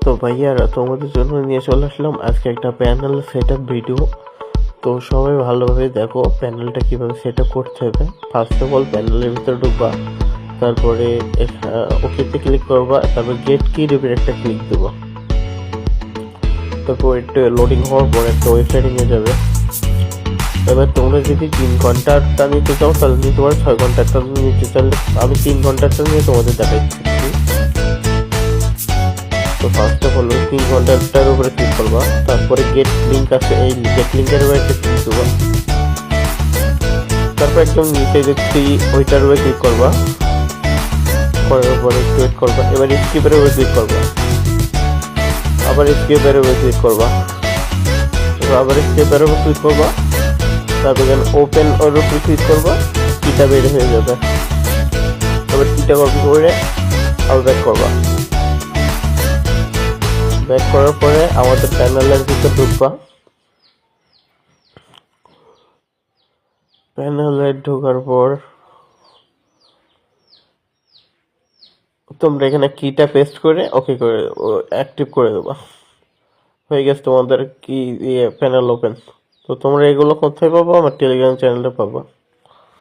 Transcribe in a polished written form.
তো ভাইয়ারা তোমাদের জন্য নিয়ে চলে আসলাম আজকে একটা প্যানেল সেট আপ ভিডিও। তো সবাই ভালোভাবে দেখো প্যানেলটা কীভাবে সেট আপ করতে হবে। ফার্স্ট অফ অল প্যানেলের ভিতরে ঢুকবা, তারপরে ওকেতে ক্লিক করবা, তারপর গেট কি রিপের একটা ক্লিক দেবো। তারপর একটু লোডিং হওয়ার পর একটা ওয়েবসাইটে নিয়ে যাবে। এবার তোমরা যদি 3 ঘন্টারটা নিতে চাও তাহলে নিতে পারো, 6 ঘন্টারটা নিতে চাইলে আমি 3 ঘন্টারটা নিয়ে তোমাদের দেখাচ্ছি। তো ফার্স্ট অফ অল 3 ঘন্টাটার উপরে ক্লিক করবা, তারপরে গেট লিঙ্ক আছে, এই গেট লিঙ্কের উপরে একটা ক্লিক দেবো। তারপর একদম নিচে যে ফ্রি ওইটার উপরে ক্লিক করবা, করার পরে একটু ওয়েট করবা। এবার স্কিপের উপরে ক্লিক করবা, আবার স্কিপের উপরে ক্লিক করবা, আবার স্কিপের উপরে ক্লিক করবা, তারপর ওপেন ওর উপরে ক্লিক করবা, কিটা বের হয়ে যাবে। এবার কিটা কপি করে আবার ব্যাক করবা। ব্যাক করার পরে আমাদের প্যানেলের ভিতরে ঢুকবা। প্যানেলে ঢোকার পর তোমরা এখানে কিটা পেস্ট করে ওকে করে অ্যাক্টিভ করে দেবা। হয়ে গেছে তোমাদের কি প্যানেল ওপেন। তো তোমরা এগুলো কোথায় পাবো? আমার টেলিগ্রাম চ্যানেলে পাবো।